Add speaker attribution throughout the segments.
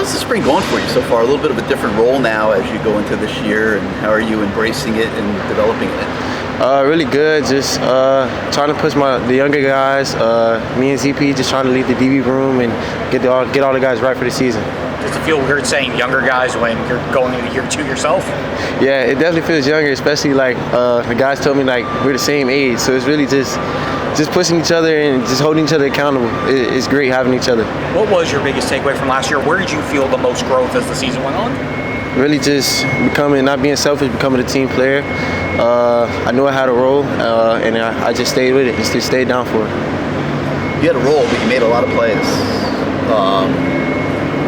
Speaker 1: How's the spring going for you so far? A little bit of a different role now as you go into this year, and how are you embracing it and developing it?
Speaker 2: Really good. Just trying to push the younger guys. Me and ZP just trying to lead the DB room and get all the guys right for the season.
Speaker 3: Does it feel weird saying younger guys when you're going into year 2 yourself?
Speaker 2: Yeah, it definitely feels younger, especially like the guys told me like we're the same age. So it's really just pushing each other and just holding each other accountable. It's great having each other.
Speaker 3: What was your biggest takeaway from last year? Where did you feel the most growth as the season went on?
Speaker 2: Really just not being selfish, becoming a team player. I knew I had a role, and I just stayed with it, just stayed down for it.
Speaker 1: You had a role, but you made a lot of plays.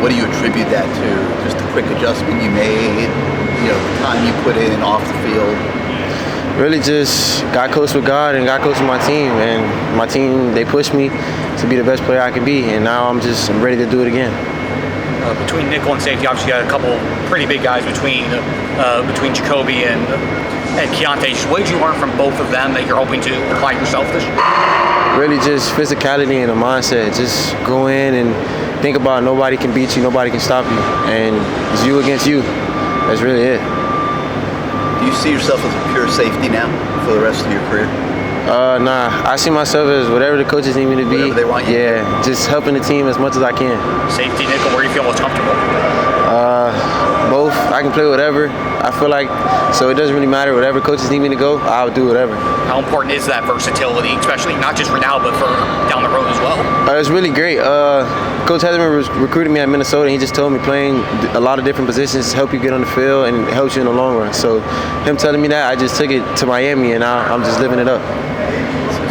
Speaker 1: What do you attribute that to? Just the quick adjustment you made, the time you put in off the field?
Speaker 2: Really just got close with God and got close with my team. And my team, they pushed me to be the best player I can be. And now I'm ready to do it again.
Speaker 3: Between nickel and safety, obviously you had a couple pretty big guys between Ja'Boree and Keontae. What did you learn from both of them that you're hoping to apply yourself this year?
Speaker 2: Really just physicality and a mindset. Just go in and think about nobody can beat you, nobody can stop you. And it's you against you. That's really it.
Speaker 1: Do you see yourself as a pure safety now for the rest of your career?
Speaker 2: Nah, I see myself as whatever the coaches need me to be.
Speaker 1: Whatever they want you to
Speaker 2: Yeah, just helping the team as much as I can.
Speaker 3: Safety, nickel, where do you feel most comfortable?
Speaker 2: Both. I can play whatever. I feel like, so it doesn't really matter. Whatever coaches need me to go, I'll do whatever.
Speaker 3: How important is that versatility, especially not just for now, but for down the road as well?
Speaker 2: It's really great. Coach Heatherman recruited me at Minnesota, and he just told me playing a lot of different positions help you get on the field and it helps you in the long run. So him telling me that, I just took it to Miami, and now I'm just living it up.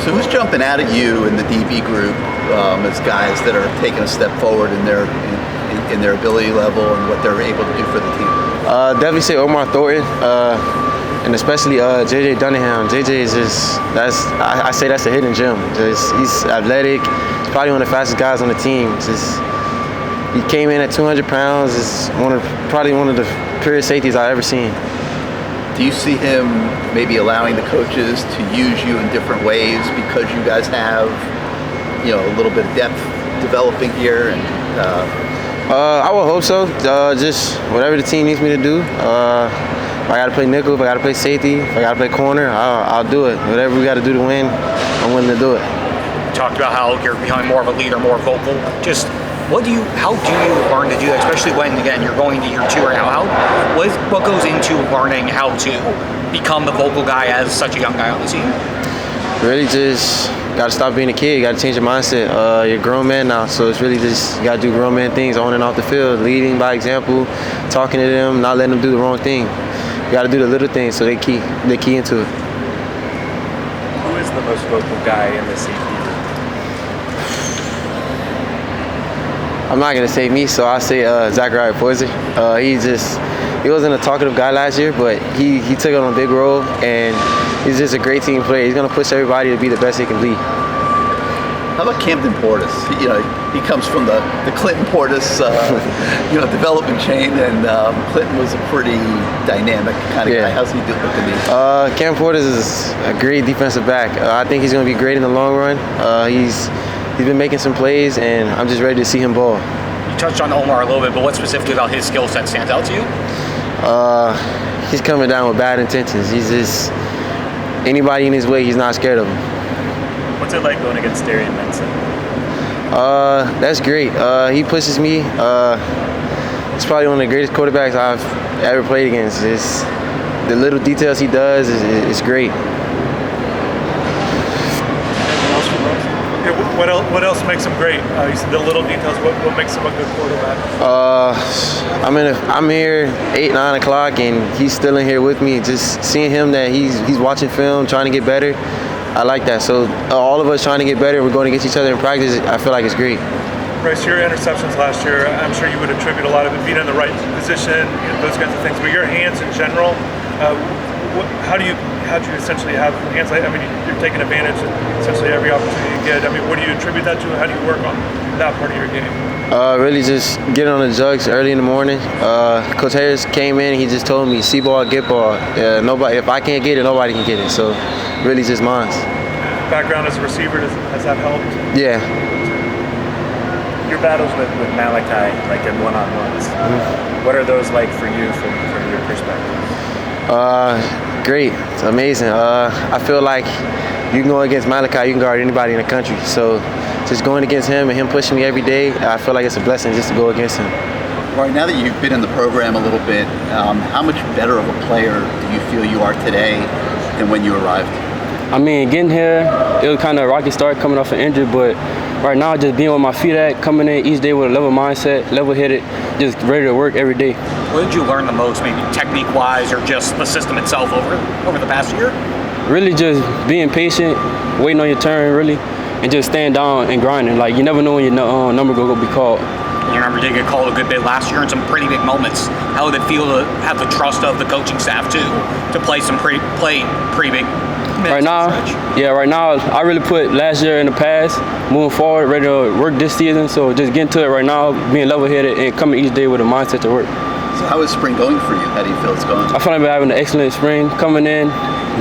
Speaker 1: So who's jumping out at you in the DB group as guys that are taking a step forward in their ability level and what they're able to do for the team?
Speaker 2: Definitely say Omar Thornton, and especially JJ Dunningham. JJ is I say that's a hidden gem. He's athletic. He's probably one of the fastest guys on the team. He came in at 200 pounds. Is probably one of the purest safeties I've ever seen.
Speaker 1: Do you see him maybe allowing the coaches to use you in different ways because you guys have, a little bit of depth developing here? And
Speaker 2: I would hope so. Just whatever the team needs me to do. If I got to play nickel, if I got to play safety, if I got to play corner, I'll do it. Whatever we got to do to win, I'm willing to do it.
Speaker 3: You talked about how you're becoming more of a leader, more vocal. Just how do you learn to do that, especially when, again, you're going into year 2 right now? What goes into learning how to become the vocal guy as such a young guy on the team?
Speaker 2: Really just got to stop being a kid. You got to change your mindset. You're a grown man now, so it's really just you got to do grown man things on and off the field, leading by example, talking to them, not letting them do the wrong thing. You got to do the little things so they key into it.
Speaker 4: Who is the most vocal guy in the safety room?
Speaker 2: I'm not gonna say me, so I'll say Ja'Boree Antoine. He wasn't a talkative guy last year, but he took on a big role, and he's just a great team player. He's gonna push everybody to be the best he can be.
Speaker 1: How about Camden Portis? He comes from the Clinton Portis, development chain, and Clinton was a pretty dynamic kind of guy. How's he doing looking these?
Speaker 2: Cam Portis is a great defensive back. I think he's gonna be great in the long run. He's been making some plays, and I'm just ready to see him ball.
Speaker 3: You touched on Omar a little bit, but what specifically about his skill set stands out to you?
Speaker 2: He's coming down with bad intentions. He's just anybody in his way, he's not scared of him.
Speaker 4: What's it like going against Darian Benson?
Speaker 2: That's great. He pushes me. He's probably one of the greatest quarterbacks I've ever played against. The little details he does is great.
Speaker 5: What else makes him great? You said the little details. What makes him a good quarterback?
Speaker 2: I'm here 8, 9 o'clock, and he's still in here with me. Just seeing him that he's watching film, trying to get better. I like that. So all of us trying to get better, we're going against each other in practice. I feel like it's great.
Speaker 5: Bryce, your interceptions last year, I'm sure you would attribute a lot of it being in the right position, those kinds of things. But your hands in general, how do you essentially have hands like? I mean, you're taking advantage of essentially every opportunity you get. I mean, what do you attribute that to? How do you work on that part of your game?
Speaker 2: Really just getting on the jugs early in the morning. Coach Harris came in, he just told me, see ball, get ball. If I can't get it, nobody can get it. So really just mine.
Speaker 5: Background as a receiver, has that helped?
Speaker 2: Yeah.
Speaker 4: your battles with Malachi, like in one-on-ones, what are those like for you from your perspective?
Speaker 2: Great. It's amazing. I feel like you can go against Malachi, you can guard anybody in the country. So just going against him and him pushing me every day, I feel like it's a blessing just to go against him.
Speaker 1: Right, now that you've been in the program a little bit, how much better of a player do you feel you are today than when you arrived?
Speaker 6: I mean, getting here, it was kind of a rocky start coming off an injury, but right now just being on my feet coming in each day with a level mindset, level-headed, just ready to work every day.
Speaker 3: What did you learn the most, maybe technique-wise or just the system itself over the past year?
Speaker 6: Really just being patient, waiting on your turn, really, and just staying down and grinding. Like, you never know when your number going to be called.
Speaker 3: Your number did get called a good bit last year in some pretty big moments. How did it feel to have the trust of the coaching staff, too, to play pretty big minutes?
Speaker 6: Right now, I really put last year in the past, moving forward, ready to work this season. So just getting to it right now, being level-headed and coming each day with a mindset to work.
Speaker 1: So how is spring going for you? How do you feel it's going?
Speaker 6: I feel like we're having an excellent spring, coming in,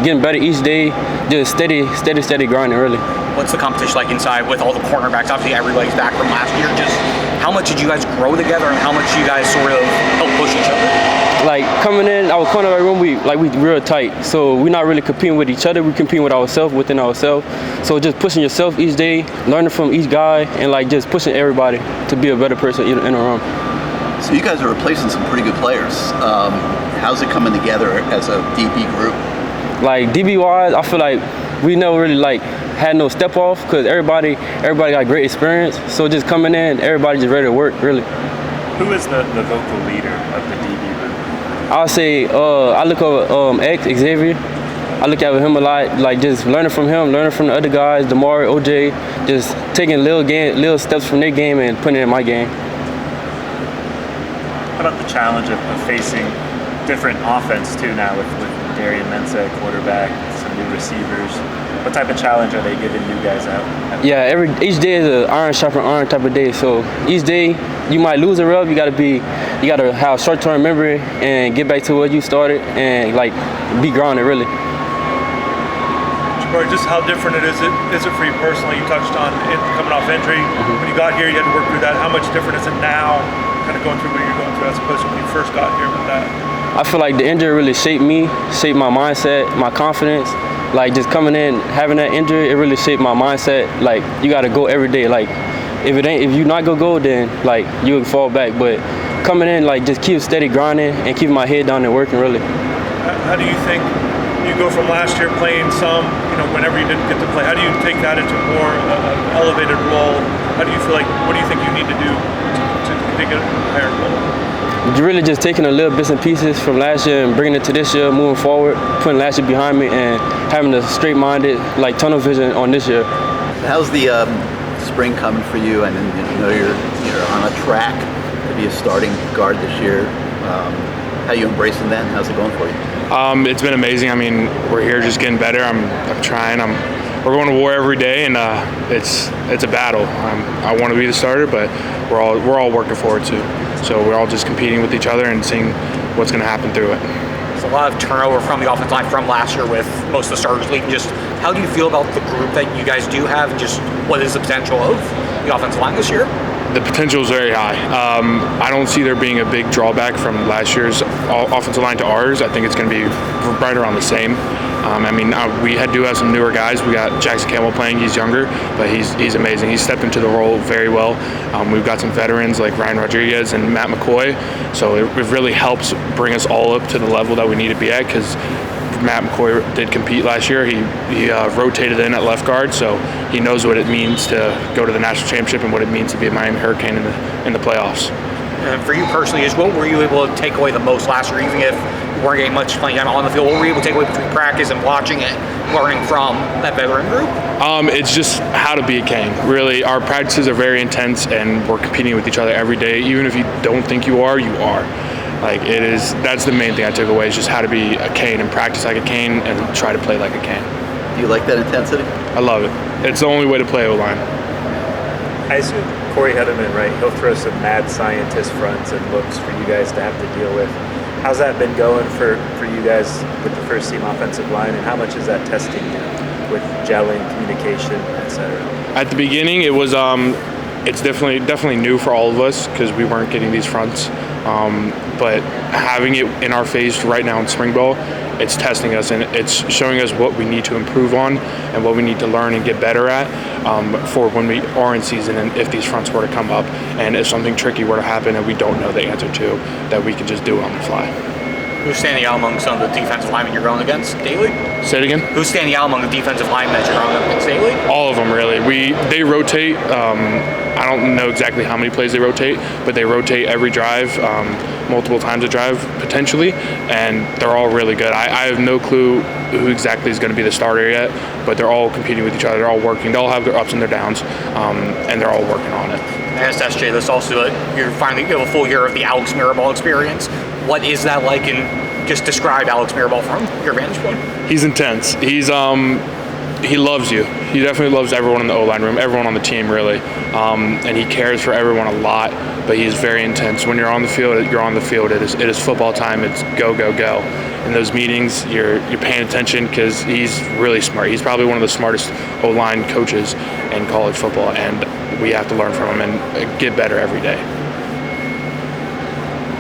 Speaker 6: getting better each day, just steady grinding, really.
Speaker 3: What's the competition like inside with all the cornerbacks? Obviously, everybody's back from last year. Just how much did you guys grow together, and how much do you guys sort of help push each other?
Speaker 6: Like coming in, our cornerback room, we real tight. So we're not really competing with each other. We're competing with ourselves, within ourselves. So just pushing yourself each day, learning from each guy, and like just pushing everybody to be a better person in the room.
Speaker 1: So you guys are replacing some pretty good players. How's it coming together as a DB group?
Speaker 6: Like DB-wise, I feel like we never really had no step off because everybody got great experience. So just coming in, everybody just ready to work, really.
Speaker 4: Who is the vocal leader of the DB group?
Speaker 6: I'll say I look over Xavier. I look at him a lot, like just learning from him, learning from the other guys, Damari, OJ, just taking little steps from their game and putting it in my game.
Speaker 4: How about the challenge of facing different offense too now with Darian Mensah, quarterback, some new receivers? What type of challenge are they giving you guys out?
Speaker 6: Yeah, each day is an iron sharpen iron type of day. So each day you might lose a rep. You gotta have short-term memory and get back to what you started and be grounded, really.
Speaker 5: Ja'Boree, just how different is it for you personally? You touched on it coming off injury. When you got here, you had to work through that. How much different is it now, kind of going through what you're going through as opposed to when you first got here with that?
Speaker 6: I feel like the injury really shaped me, shaped my mindset, my confidence. Like just coming in, having that injury, it really shaped my mindset. Like you gotta go every day. Like if you not gonna go, then you'll fall back. But coming in, just keep steady grinding and keeping my head down and working, really.
Speaker 5: How do you think you go from last year playing some, whenever you didn't get to play? How do you take that into more elevated role? How do you feel like? What do you think you need to do to take a higher role?
Speaker 6: Really just taking a little bits and pieces from last year and bringing it to this year, moving forward, putting last year behind me, and having a straight-minded, tunnel vision on this year.
Speaker 1: How's the spring coming for you? And you're on a track to be a starting guard this year. How are you embracing that? And how's it going for you?
Speaker 7: It's been amazing. I mean, we're here just getting better. I'm trying. We're going to war every day, and it's a battle. I want to be the starter, but we're all working forward to. So we're all just competing with each other and seeing what's going to happen through it.
Speaker 3: There's a lot of turnover from the offensive line from last year with most of the starters leaving. Just how do you feel about the group that you guys do have, and just what is the potential of the offensive line this year?
Speaker 7: The potential is very high. I don't see there being a big drawback from last year's offensive line to ours. I think it's going to be right around the same. We do have some newer guys. We got Jackson Campbell playing. He's younger, but he's amazing. He's stepped into the role very well. We've got some veterans like Ryan Rodriguez and Matt McCoy. So it really helps bring us all up to the level that we need to be at, because Matt McCoy did compete last year. He rotated in at left guard, so he knows what it means to go to the national championship and what it means to be a Miami Hurricane in the playoffs.
Speaker 3: And for you personally, what were you able to take away the most last year, even if you weren't getting much playing time on the field? What were you able to take away between practice and watching it, learning from that veteran group?
Speaker 7: It's just how to be a Cane. Really, our practices are very intense, and we're competing with each other every day. Even if you don't think you are, you are. That's the main thing I took away, is just how to be a Cane and practice like a Cane and try to play like a Cane.
Speaker 1: Do you like that intensity?
Speaker 7: I love it. It's the only way to play O-line.
Speaker 4: I assume Corey Hedeman, right? He'll throw some mad scientist fronts and looks for you guys to have to deal with. How's that been going for you guys with the first team offensive line, and how much is that testing you with gelling, communication, etc.?
Speaker 7: At the beginning, it was it's definitely new for all of us because we weren't getting these fronts. But having it in our face right now in spring ball, it's testing us and it's showing us what we need to improve on and what we need to learn and get better at for when we are in season and if these fronts were to come up and if something tricky were to happen and we don't know the answer to, that we can just do it on the fly.
Speaker 3: Who's standing out among some of the defensive linemen you're going against daily?
Speaker 7: Say it again?
Speaker 3: Who's standing out among the defensive linemen that you're going against daily?
Speaker 7: All of them, really. They rotate. I don't know exactly how many plays they rotate, but they rotate every drive, multiple times a drive, potentially, and they're all really good. I have no clue who exactly is going to be the starter yet, but they're all competing with each other. They're all working. They all have their ups and their downs, and they're all working on it.
Speaker 3: I asked SJ this also. You have a full year of the Alex Mirabal experience. What is that like, and just describe Alex Mirabal from your vantage point?
Speaker 7: He's intense. He loves you. He definitely loves everyone in the O-line room, everyone on the team, really. And he cares for everyone a lot, but he's very intense. When you're on the field, you're on the field. It is football time. It's go, go, go. In those meetings, you're paying attention because he's really smart. He's probably one of the smartest O-line coaches in college football, and we have to learn from him and get better every day.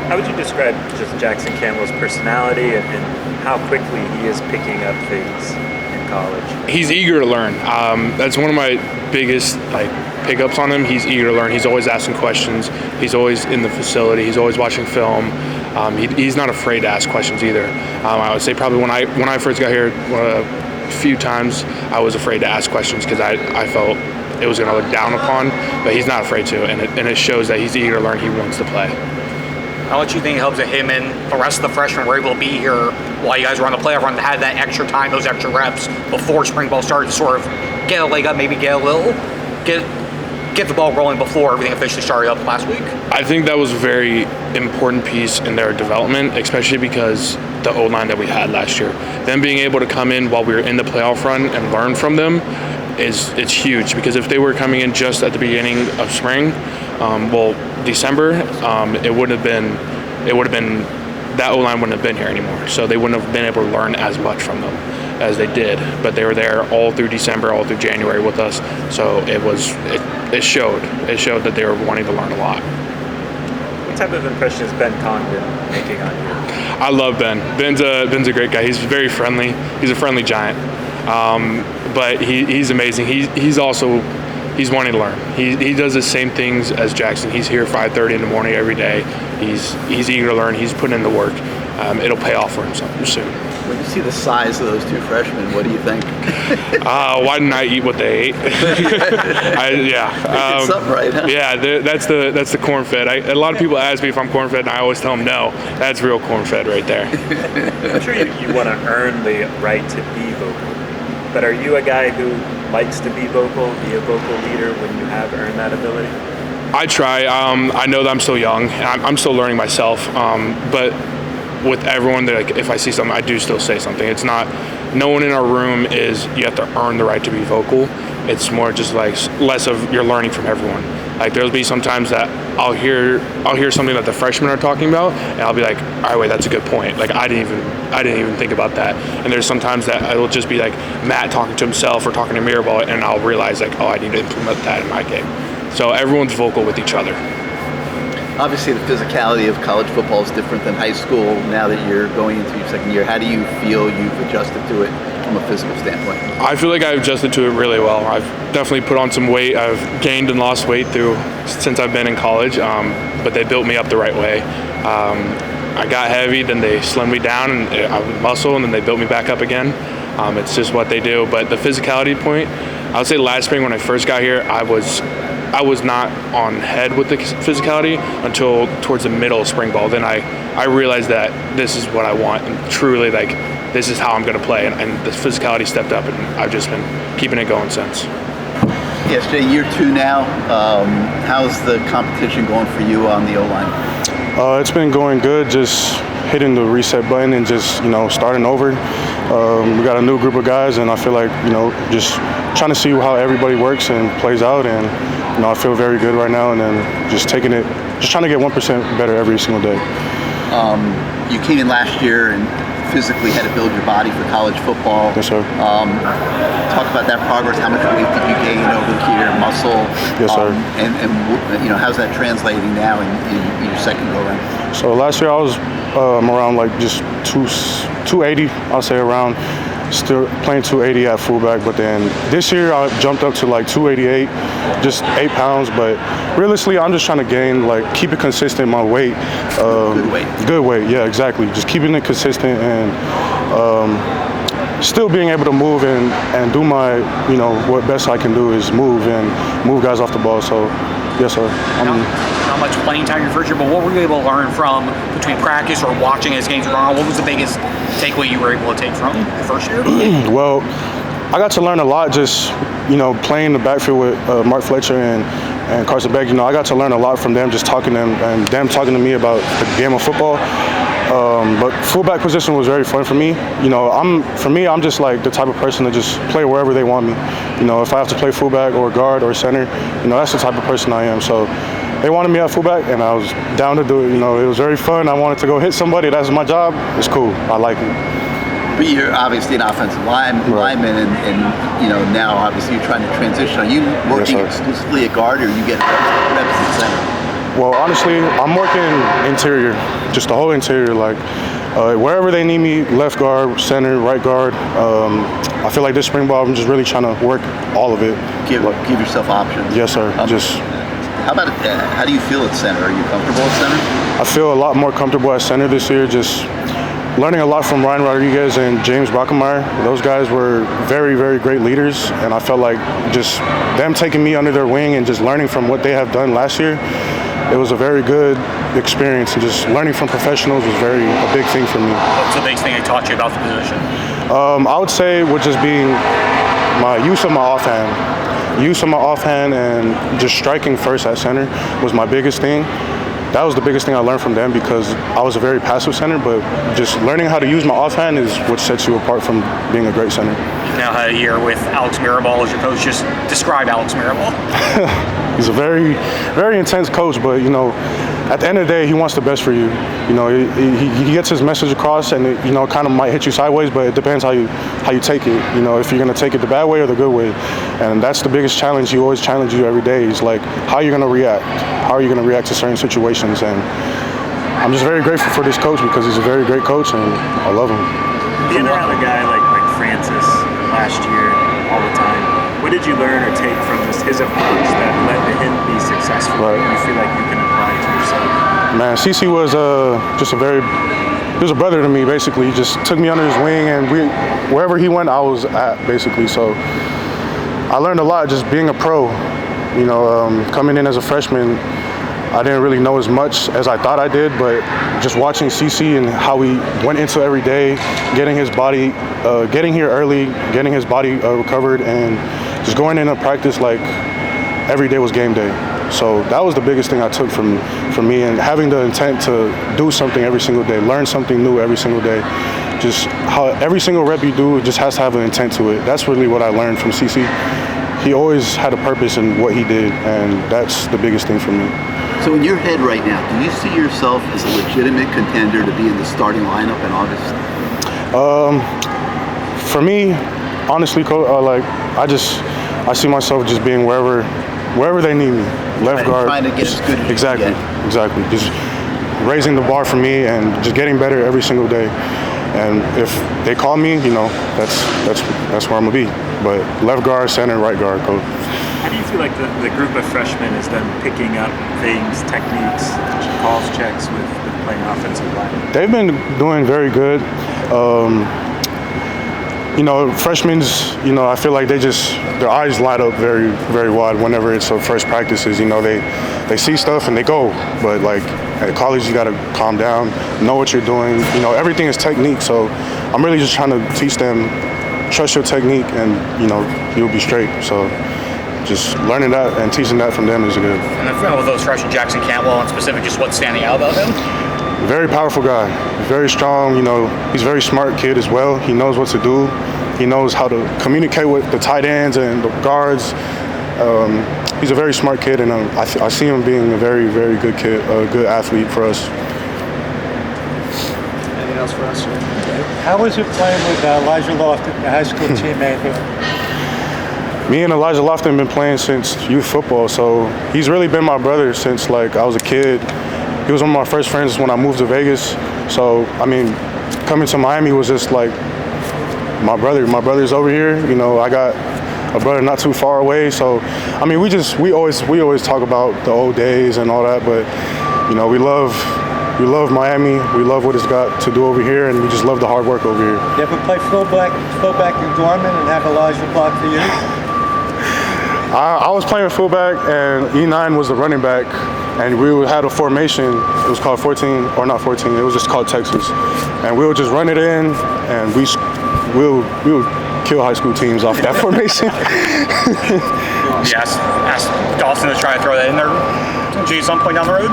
Speaker 4: How would you describe just Jackson Campbell's personality and how quickly he is picking up things in college?
Speaker 7: He's eager to learn. That's one of my biggest pickups on him. He's eager to learn. He's always asking questions. He's always in the facility. He's always watching film. He's not afraid to ask questions either. I would say probably when I first got here, a few times I was afraid to ask questions because I felt it was going to look down upon, but he's not afraid to, and it shows that he's eager to learn. He wants to play.
Speaker 3: How much do you think it helps that him and the rest of the freshmen were able to be here while you guys were on the playoff run, had that extra time, those extra reps before spring ball started to sort of get a leg up, maybe get the ball rolling before everything officially started up last week?
Speaker 7: I think that was a very important piece in their development, especially because the O-line that we had last year. Them being able to come in while we were in the playoff run and learn from them it's huge, because if they were coming in just at the beginning of spring, December, it would have been that O-line wouldn't have been here anymore. So they wouldn't have been able to learn as much from them as they did. But they were there all through December, all through January with us. So it showed that they were wanting to learn a lot.
Speaker 4: What type of impression has Ben Congdon making on you?
Speaker 7: I love Ben. Ben's a great guy. He's very friendly. He's a friendly giant. But he's amazing. He's wanting to learn. He does the same things as Jackson. He's here 5:30 in the morning every day. He's eager to learn. He's putting in the work. It'll pay off for him soon.
Speaker 1: When you see the size of those two freshmen, what do you think?
Speaker 7: Why didn't I eat what they ate?
Speaker 1: It's something right, huh?
Speaker 7: Yeah, that's the corn-fed. A lot of people ask me if I'm corn-fed, and I always tell them no. That's real corn-fed right there.
Speaker 4: I'm sure you want to earn the right to be vocal. But are you a guy who likes to be vocal, be a vocal leader when you have earned that ability?
Speaker 7: I try. I know that I'm still young, and I'm still learning myself. But with everyone, if I see something, I do still say something. It's not, no one in our room you have to earn the right to be vocal. It's more just less of you're learning from everyone. There'll be some times that I'll hear something that the freshmen are talking about, and I'll be like, all right, wait, that's a good point. I didn't even think about that. And there's sometimes that it'll just be Matt talking to himself or talking to Mirabal, and I'll realize I need to implement that in my game. So everyone's vocal with each other.
Speaker 1: Obviously, the physicality of college football is different than high school. Now that you're going into your second year, how do you feel you've adjusted to it from a physical standpoint?
Speaker 7: I feel like I've adjusted to it really well. I've definitely put on some weight. I've gained and lost weight since I've been in college, but they built me up the right way. I got heavy, then they slimmed me down, and I was muscle, and then they built me back up again. It's just what they do. But the physicality point, I would say last spring when I first got here, I was not on head with the physicality until towards the middle of spring ball. Then I realized that this is what I want, and truly this is how I'm going to play, and the physicality stepped up, and I've just been keeping it going since.
Speaker 1: Yes, Jay, year 2 now. How's the competition going for you on the O-line?
Speaker 8: It's been going good, just hitting the reset button and just, starting over. We got a new group of guys, and I feel like, just trying to see how everybody works and plays out, and, I feel very good right now, and then just trying to get 1% better every single day.
Speaker 1: You came in last year and physically had to build your body for college football.
Speaker 8: Yes, sir.
Speaker 1: Talk about that progress. How much weight did you gain over here, muscle?
Speaker 8: Yes, sir.
Speaker 1: And how's that translating now in your second go around?
Speaker 8: So last year I was around like just 280, I'll say, around. Still playing 280 at fullback, but then this year I jumped up to like 288, just 8 pounds. But realistically, I'm just trying to gain, like, keep it consistent, my weight.
Speaker 1: Good weight.
Speaker 8: Good weight, yeah, exactly. Just keeping it consistent and still being able to move and do my, what best I can do is move guys off the ball. So, yes, sir.
Speaker 3: Not much playing time your first year, but what were you able to learn from between practice or watching as games were going on? What was the biggest takeaway you were able to take from the first year?
Speaker 8: Well, I got to learn a lot just, playing the backfield with Mark Fletcher and Carson Beck. I got to learn a lot from them, just talking to them and them talking to me about the game of football. But fullback position was very fun for me. I'm just like the type of person to just play wherever they want me. If I have to play fullback or guard or center, that's the type of person I am. So they wanted me at fullback, and I was down to do it. It was very fun. I wanted to go hit somebody. That's my job. It's cool. I like it.
Speaker 1: But you're obviously an offensive lineman, and now obviously you're trying to transition. Are you working exclusively at guard, or you get reps at center?
Speaker 8: Well, honestly, I'm working interior, just the whole interior. Like wherever they need me, left guard, center, right guard. I feel like this spring ball, I'm just really trying to work all of it.
Speaker 1: Give yourself options.
Speaker 8: Yes, sir.
Speaker 1: How do you feel at center? Are you comfortable at center?
Speaker 8: I feel a lot more comfortable at center this year. Just learning a lot from Ryan Rodriguez and James Brockemeyer. Those guys were very, very great leaders, and I felt like just them taking me under their wing and just learning from what they have done last year. It was a very good experience, and just learning from professionals was a big thing for me.
Speaker 3: What's the biggest thing they taught you about the position?
Speaker 8: I would say would just being my use of my offhand. Use of my offhand and just striking first at center was my biggest thing. That was the biggest thing I learned from them, because I was a very passive center, but just learning how to use my offhand is what sets you apart from being a great center.
Speaker 3: You've now had a year with Alex Mirabal as your coach. Just describe Alex Mirabal.
Speaker 8: He's a very, very intense coach, but at the end of the day, he wants the best for you. He gets his message across, and it, kind of might hit you sideways, but it depends how you take it. If you're gonna take it the bad way or the good way, and that's the biggest challenge. He always challenges you every day. It's like, how are you gonna react? How are you gonna react to certain situations? And I'm just very grateful for this coach, because he's a very great coach, and I love him.
Speaker 4: Being around a guy like Francis last year all the time, what did you learn or take from his approach that led to him be successful?
Speaker 8: Right.
Speaker 4: You feel like you can apply it to yourself?
Speaker 8: Man, CC was he was a brother to me, basically. He just took me under his wing, and wherever he went, I was at, basically. So I learned a lot just being a pro. Coming in as a freshman, I didn't really know as much as I thought I did, but just watching CC and how he went into every day, getting his body, getting here early, getting his body recovered, and just going into practice like every day was game day. So that was the biggest thing I took from me, and having the intent to do something every single day, learn something new every single day. Just how every single rep you do just has to have an intent to it. That's really what I learned from CC. He always had a purpose in what he did, and that's the biggest thing for me.
Speaker 1: So in your head right now, do you see yourself as a legitimate contender to be in the starting lineup in August?
Speaker 8: For me, honestly, I see myself just being wherever they need me. Left guard.
Speaker 1: Trying to get as good as
Speaker 8: exactly,
Speaker 1: you can.
Speaker 8: exactly. Just raising the bar for me and just getting better every single day. And if they call me, that's where I'm gonna be. But left guard, center, right guard, coach.
Speaker 4: How do you feel like the group of freshmen is then picking up things, techniques, calls, checks with playing offensive line?
Speaker 8: They've been doing very good. Freshmen, I feel like their eyes light up very, very wide whenever it's their first practices. They see stuff and they go. But like at college, you got to calm down, know what you're doing. Everything is technique. So I'm really just trying to teach them, trust your technique, and you'll be straight. So just learning that and teaching that from them is good.
Speaker 3: And then with those freshmen, Jackson Cantwell in specific, just what's standing out about him?
Speaker 8: Very powerful guy, very strong. He's a very smart kid as well. He knows what to do. He knows how to communicate with the tight ends and the guards. He's a very smart kid, and I see him being a very, very good kid, a good athlete for us.
Speaker 9: anything else for us?
Speaker 10: How was it playing with Elijah Lofton, the high school teammate?
Speaker 8: Me and Elijah Lofton have been playing since youth football, so he's really been my brother since like I was a kid. He was one of my first friends when I moved to Vegas. So I mean, coming to Miami was just like my brother. My brother's over here. You know, I got a brother not too far away. So I mean, we always talk about the old days and all that, but you know, we love Miami. We love what it's got to do over here, and we just love the hard work over here.
Speaker 10: You ever play fullback in Gorman and have Elijah block for you?
Speaker 8: I was playing fullback, and E9 was the running back, and we had a formation. It was called 14, or not 14. It was just called Texas, and we would just run it in, and we would kill high school teams off that formation.
Speaker 3: Ask Dawson to try to throw that in there at some point down the road.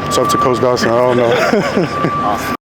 Speaker 8: It's up to Coach Dawson. I don't know.
Speaker 3: Awesome.